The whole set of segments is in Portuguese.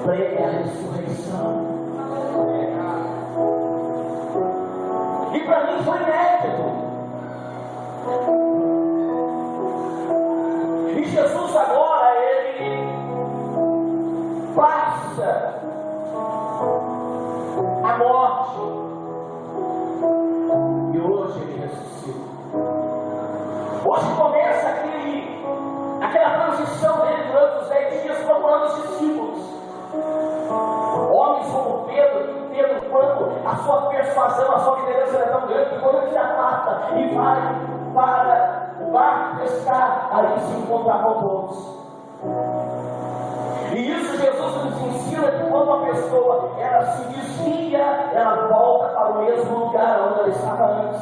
pregue a ressurreição. E para mim foi inédito. E Jesus agora, ele passa a morte. E hoje ele ressuscita. Hoje começa aquela transição dele durante os 10 dias procurando os discípulos. Homens como Pedro, quando a sua persuasão, a sua liderança é tão grande, que quando ele se afasta e vai para o barco pescar, ali se encontra com todos. E isso Jesus nos ensina que quando a pessoa ela se desvia, ela volta para o mesmo lugar onde ela estava antes.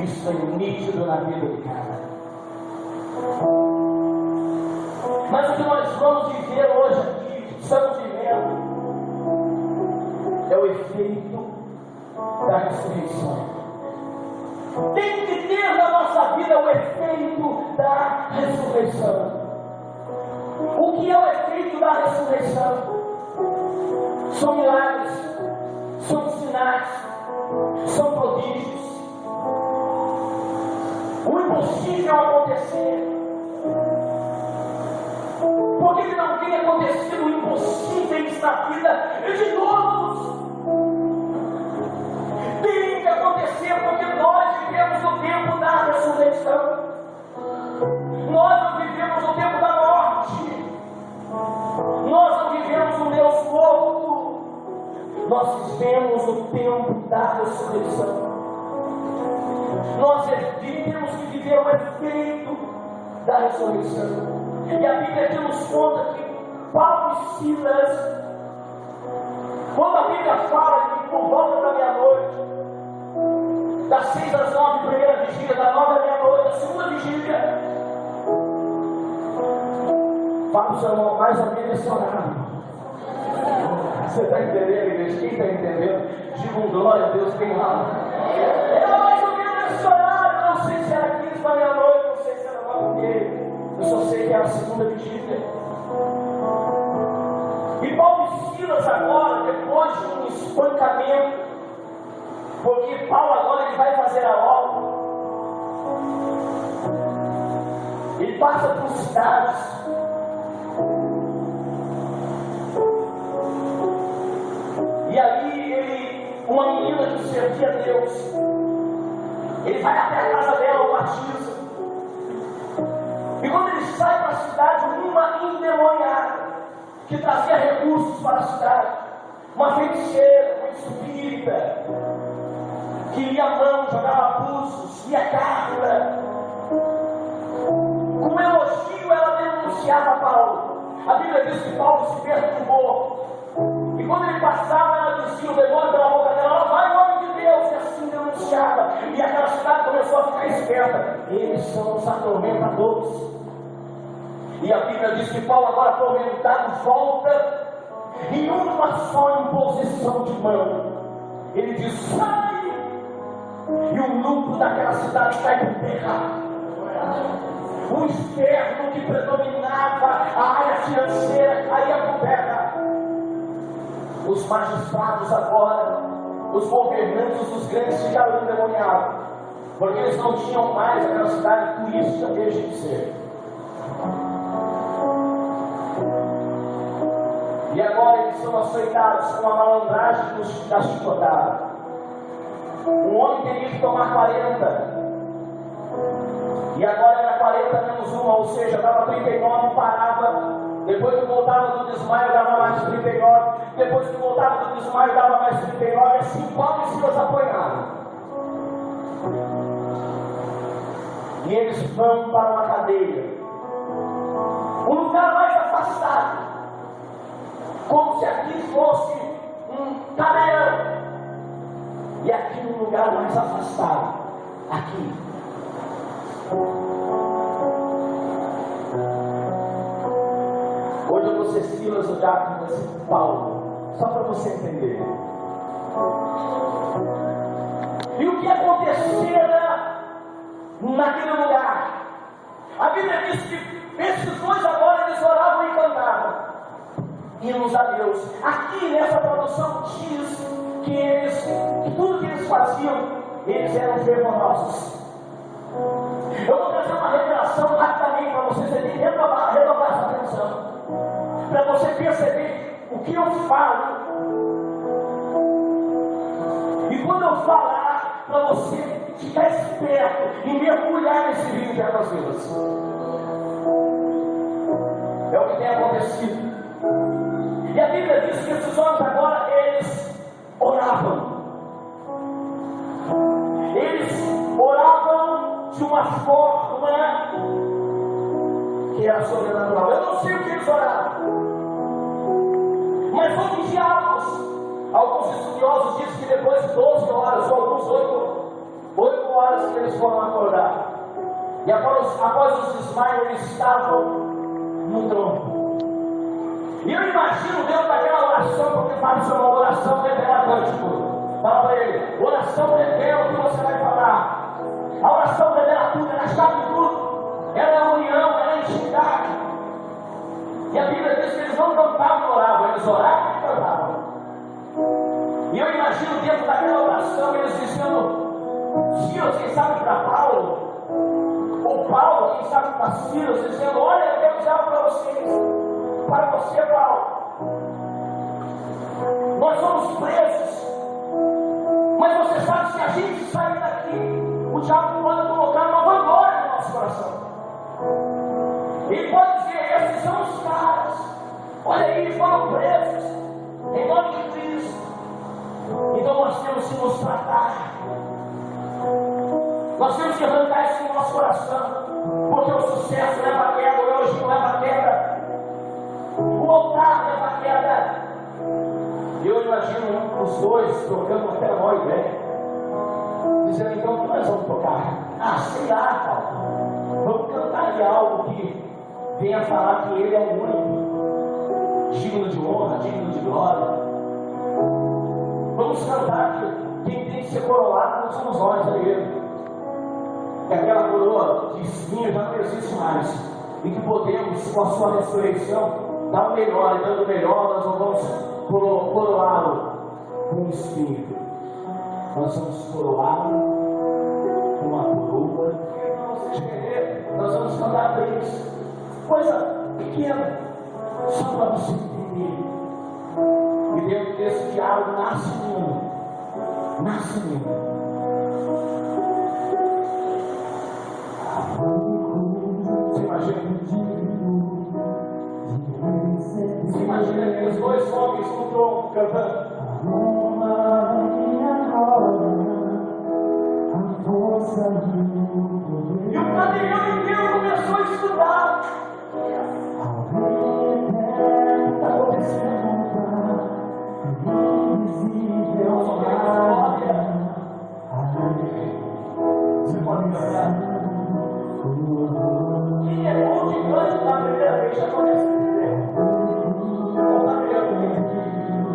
Isso é nítido na vida de cada. Mas o que nós vamos viver hoje aqui, estamos vivendo, é o efeito da ressurreição. Tem que ter na nossa vida o efeito da ressurreição. O que é o efeito da ressurreição? São milagres, são sinais, são prodígios. O impossível acontecer. Por que não tem acontecido o impossível na vida de todos? Tem que acontecer porque nós vivemos o tempo da ressurreição. Nós não vivemos o tempo da morte. Nós não vivemos o Deus morto. Nós vivemos o tempo da ressurreição. Nós temos que viver o efeito da ressurreição. E a Bíblia aqui nos conta que Paulo e Silas, quando a Bíblia fala que por volta da meia-noite, das 6 às 9, primeira vigília, da 9 à meia-noite, a segunda vigília, fala o seu irmão, mais ou menos esse horário. Você está entendendo, igreja? Quem está entendendo? Diga um glória a Deus, quem lá. Era mais ou menos esse horário, não sei se era 15 da meia-noite, não sei se era 9h30. Eu só sei que era a segunda vigília. E Paulo e Silas agora, depois de um espancamento, porque Paulo agora ele vai fazer a obra, ele passa por cidades, e ali uma menina que servia a Deus, ele vai até a casa dela, o batiza. E quando ele sai para a cidade, uma endemoniada, que trazia recursos para a cidade, uma feiticeira, uma espírita, que lia a mão, jogava abusos, lia carta. Com elogio, ela denunciava Paulo. A Bíblia diz que Paulo se perturbou. E quando ele passava, ela dizia o demônio pela boca dela: ela vai em nome de Deus, e assim denunciava. E aquela cidade começou a ficar esperta. Eles são os atormentadores. E a Bíblia diz que Paulo, agora atormentado, volta em uma só imposição de mão. Ele diz: sai! E o lucro daquela cidade cai por terra. O externo que predominava, a área financeira, caía por terra. Os magistrados agora, os governantes dos grandes ficaram endemoniados, porque eles não tinham mais aquela cidade turística desde de ser. E agora eles são açoitados com a malandragem da chicotada. Um homem teria que tomar 40. E agora era 40 menos 1, ou seja, dava 39 e parava. Depois que voltava do desmaio, dava mais 39. Depois que voltava do desmaio, dava mais 39. Assim, Paulo e Silas apanharam. E eles vão para uma cadeia, um lugar mais afastado, como se aqui fosse um cadeirão. E aqui um lugar mais afastado, aqui. Hoje eu vou ser Silas, o diácono vai ser Paulo, só para você entender. E o que acontecera naquele lugar? A Bíblia diz que esses dois agora eles oravam e cantavam. hinos a Deus. Aqui nessa tradução diz que tudo que eles faziam, eles eram fervorosos. Eu vou trazer uma revelação rapidamente para você, você tem que renovar essa atenção, para você perceber o que eu falo. E quando eu falar, para você ficar esperto e mergulhar nesse rio de águas vivas. É o que tem acontecido. E a Bíblia diz que esses homens agora, eles oravam. Eles oravam de uma forma que era sobrenatural. Eu não sei o que eles oravam, mas houve diálogos. Alguns estudiosos dizem que depois de 12 horas, ou alguns 8 horas que eles foram acordar. E após os desmaios, eles estavam no trono. E eu imagino dentro daquela oração, porque fala isso é uma oração reveladora. Fala para ele, oração revela o que você vai falar. A oração revela tudo, ela sabe tudo. Ela é a união, ela é a intimidade. E a Bíblia diz que eles não cantavam e oravam, eles oravam e cantavam. E eu imagino dentro daquela oração eles dizendo, Silas, quem sabe para Paulo, ou Paulo, quem sabe para Silas, dizendo, olha, eu quero dizer algo para vocês. Para você, Paulo, nós somos presos, mas você sabe, se a gente sair daqui, o diabo pode colocar uma vanglória no nosso coração. Ele pode dizer, esses são os caras, olha aí, eles foram presos, em nome de Cristo. Então nós temos que nos tratar, nós temos que arrancar isso no nosso coração, porque o sucesso leva a queda, o elogio leva a queda, o altar leva a queda. Eu imagino os dois trocando aquela boa ideia, dizendo, então o que nós vamos tocar? Sei lá, Paulo, vamos cantar de algo que venha falar que ele é o único, digno de honra, digno de glória. Vamos cantar que quem tem que ser coroado não somos nós, é ele. Que aquela coroa de espinho já não existe mais, e que podemos, com a sua ressurreição, dar o melhor, e dando o melhor, nós não vamos coroá-lo com espinho, nós vamos coroá-lo com uma coroa. Nós vamos cantar para isso, coisa pequena, só para você entender. E dentro desse diálogo nasce um hino. Você imagina aqueles dois homens no tronco cantando. E o cadeirão inteiro começou a estudar. Está acontecendo. Você pode cantar. Quem é bom de canto na primeira vez já conhece o Deus.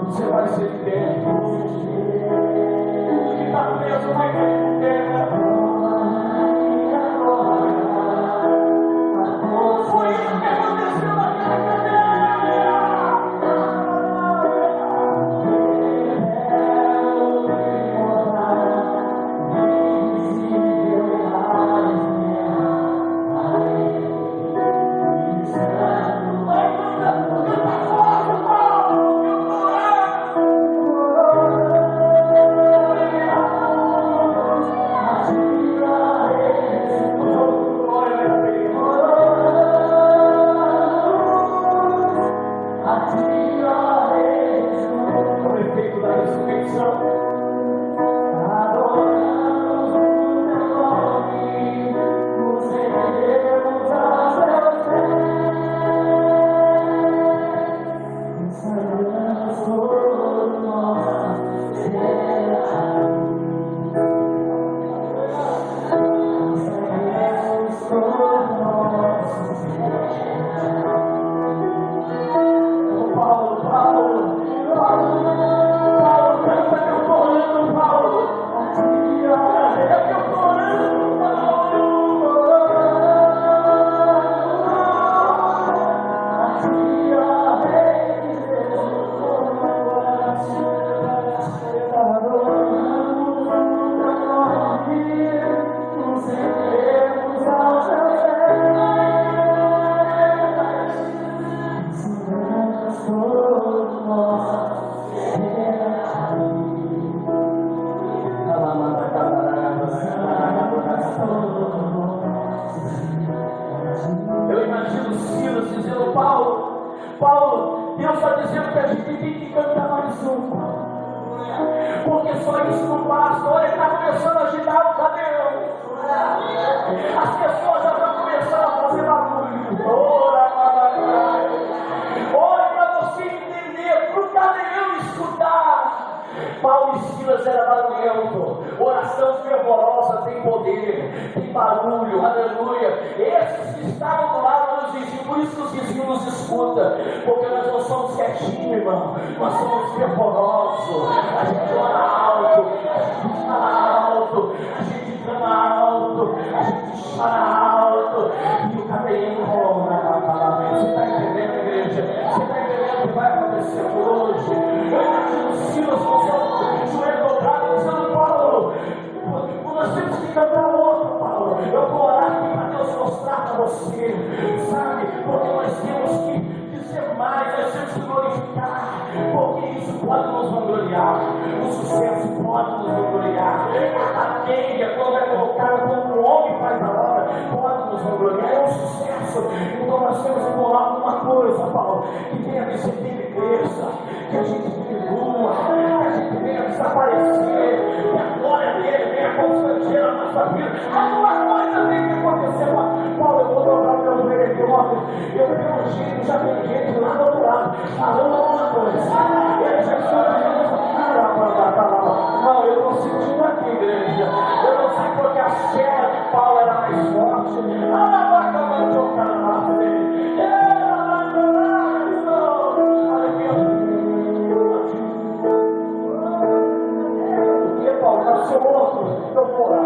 Você vai ser liberto. Tudo que está preso vai cair por terra. Foi isso que aconteceu naquela cadeia. Deus está dizendo que a gente tem que cantar mais um. Porque só isso não basta. Olha, ele está começando a agitar o cabelo. As pessoas já estão começando a fazer barulho. Olha, para você entender, para o Gabriel escutar. Paulo e Silas era barulhento. Oração fervorosa tem poder, tem barulho, aleluia. Esses que estavam do lado dos vizinhos, por isso que os vizinhos nos escutam, porque nós não somos quietinhos, irmão, nós somos fervorosos. A gente ora alto, a gente fala alto, a gente clama alto, a gente chora alto, e o cabelo rola na palavra. Você está entendendo, igreja? Você está entendendo o que vai acontecer hoje? Eu imagino Silas com seu joelho dobrado dizendo: Paulo, nós temos que cantar outra, Paulo. Eu vou orar aqui para Deus mostrar para você, sabe? Porque nós temos que dizer mais, nós temos que glorificar, porque isso pode nos vangloriar, o sucesso pode nos vangloriar, a cadeia, quando é colocada como um homem faz a obra, pode nos vangloriar, é um sucesso. Então nós temos que falar alguma coisa, Paulo, que venha descender de igreja, que a gente diminua, que a gente venha desaparecer, que a glória dele venha constranger a nossa vida. Alguma coisa tem que acontecer. Paulo, eu vou dobrar o meu joelho aqui ontem. Eu vi um jeito, já tem gente lá do outro lado, falando alguma coisa. Ele já está dizendo: não, eu estou sentindo aqui, igreja. Eu não sei porque a cela de Paulo era mais forte. Porque Paulo, eu sou outro, eu vou orar.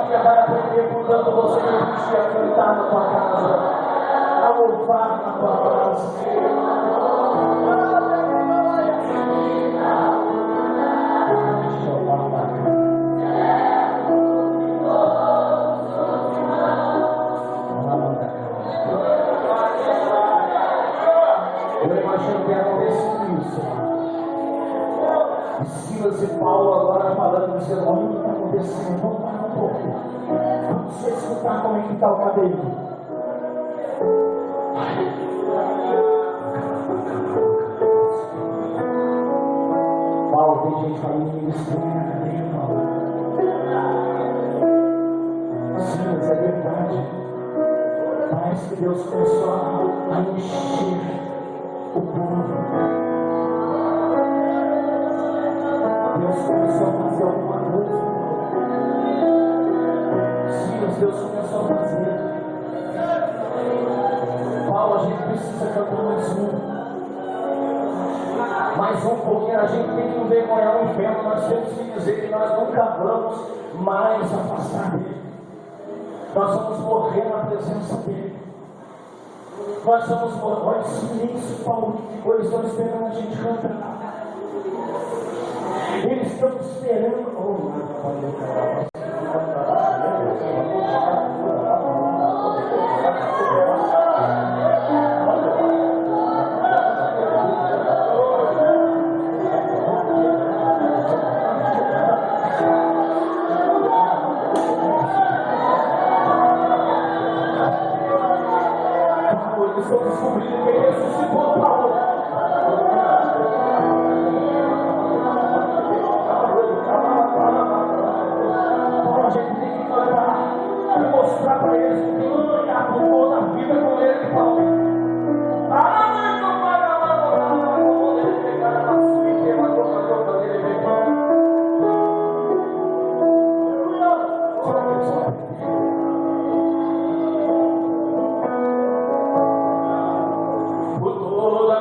família vai aprender quando você repetir a cantar na tua casa, a louvar na tua casa. Eu imagino que aconteceu isso. E Silas e Paulo agora falando, dizendo: olha o que está acontecendo, vamos parar um pouco. Vamos escutar como é que está o cadeiro. Paulo, tem gente falando que eles estão na cadeia, Paulo. Silas, é verdade. Parece que Deus começou a encher o povo. Deus começou a fazer alguma coisa. Silas, Deus começou a fazer. Paulo, a gente precisa cantar mais um, porque a gente tem que envergonhar o inferno. Nós temos que dizer que nós nunca vamos mais afastar dele. Nós vamos morrer na presença dele. Nós vamos morrer. Olha esse silêncio, Paulo, que ficou. Eles estão esperando a gente cantar. Eles estão esperando. Eles estão descobrindo que ele ressuscitou, Paulo. A gente tem que cantar e mostrar para eles que tem um lugar do povo na vida com ele, Paulo. Por toda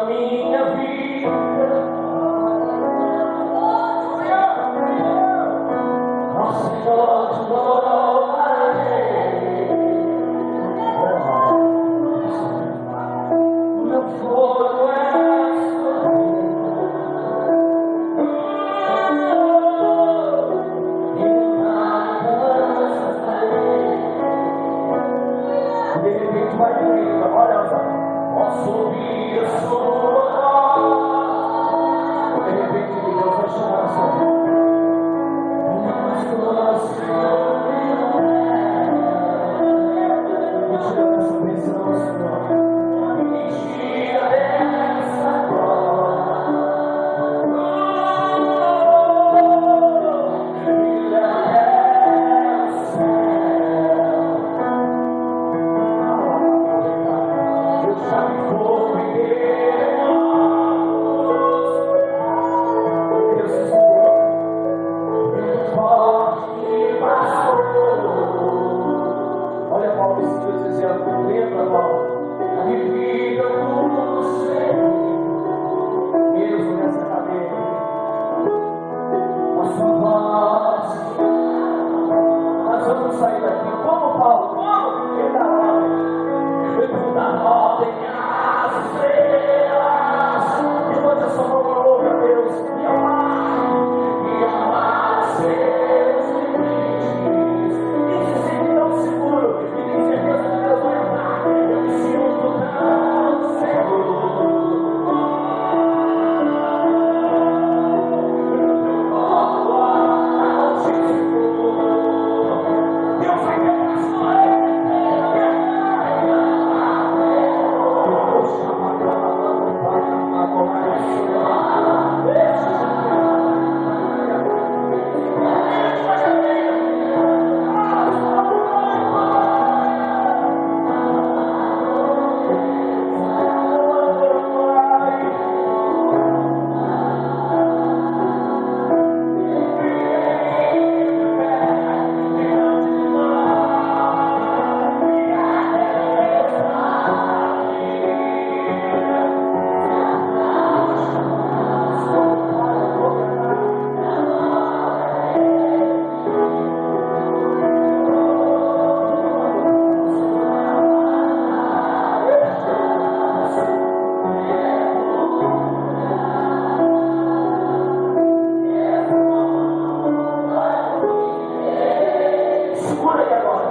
Segura aí agora.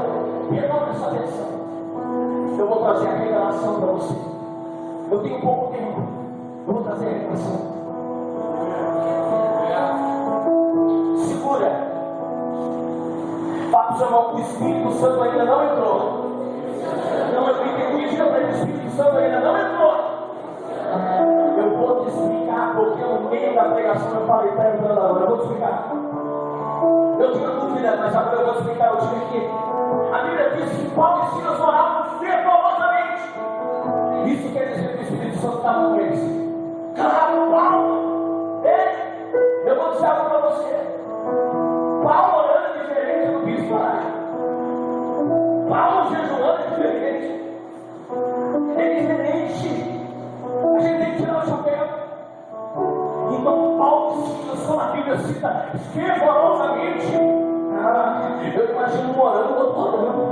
Perdão, presta atenção. Eu vou trazer a revelação para você. Eu tenho pouco tempo. Eu vou trazer a revelação. Segura. Fala para o seu irmão, o Espírito Santo ainda não entrou. Não, eu entendi, diga para ele, o Espírito Santo ainda não entrou. Eu vou te explicar, porque no meio da pregação eu falei, está entrando agora, eu vou te explicar. Eu tinha dúvida, mas agora eu vou te explicar. Eu tive que. A Bíblia diz que Paulo e Silas oravam fervorosamente. Isso quer dizer que o Espírito Santo estava com eles. Claro, Paulo, eu vou dizer algo para você. Paulo orando é diferente do bispo lá. Paulo jejuando é diferente. É diferente. A gente tem que tirar o chapéu. Então Paulo e Silas, como a Bíblia cita, fervorosamente. Eu imagino orando, eu estou orando.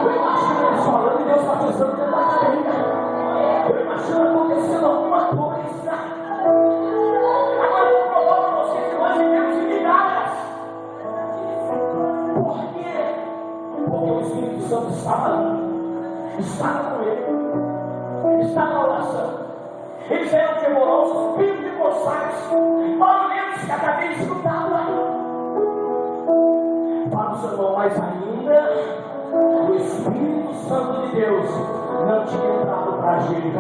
Eu imagino eles falando e Deus está pensando dentro da cadeira. Eu imagino acontecendo alguma coisa. Agora eu vou provar para vocês que nós vivemos em milhares. Por quê? Porque o Espírito Santo estava ali. Estava com ele. Estava na oração. Eles eram fervorosos, pentecostais, barulhentos que a cadeia escutava. Para o seu irmão, mais ainda, o Espírito Santo de Deus não tinha entrado para agir.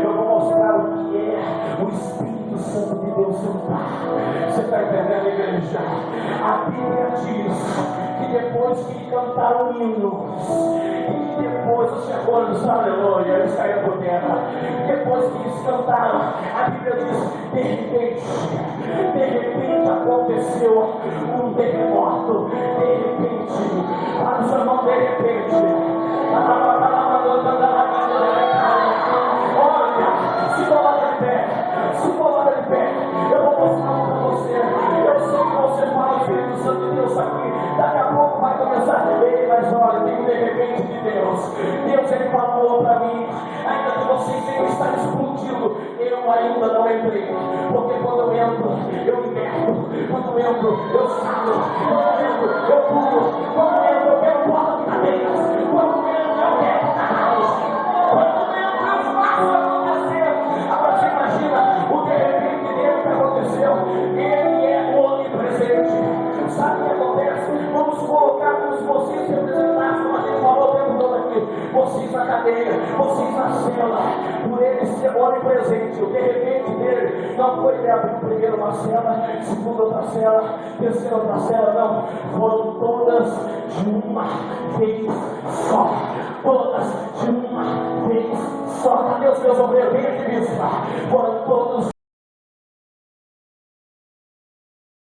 Eu vou mostrar o que é o Espírito Santo de Deus entrar. Você está entendendo, igreja? A Bíblia diz que depois que cantaram hinos, e depois os servos, aleluia, eles caíram por terra. Depois que eles cantaram, a Bíblia diz: de repente aconteceu um terremoto. De repente, para o seu irmão, de repente. Olha, se coloca de pé, se coloca de pé. Eu vou mostrar um para você. Eu sei que você fala, o Espírito Santo de Deus aqui. Daqui a pouco vai começar. Ei, mas olha, tem um de repente de Deus. Deus, ele falou para mim, ainda que vocês venham estar explodindo, eu ainda não entrei. Porque quando eu entro, eu liberto. Quando eu entro, eu saio. Quando eu entro, eu pulo. Quando eu entro, eu quero porta de cadeiras. Quando eu entro, eu quero canais. Quando eu entro, eu faço acontecer. Agora você imagina o de repente dele que aconteceu. Ele é onipresente. Sabe o que acontece? Vamos colocar como se vocês representassem, como a gente falou o tempo todo aqui, vocês na cadeia, vocês na cela, por ele ser onipresente. O de repente dele não foi ele abrir primeiro uma cela, segundo outra cela, terceira outra cela, não. Foram todas de uma vez só. Todas de uma vez só. Cadê os meus obreiros? Vem aqui, bispo. Foram todos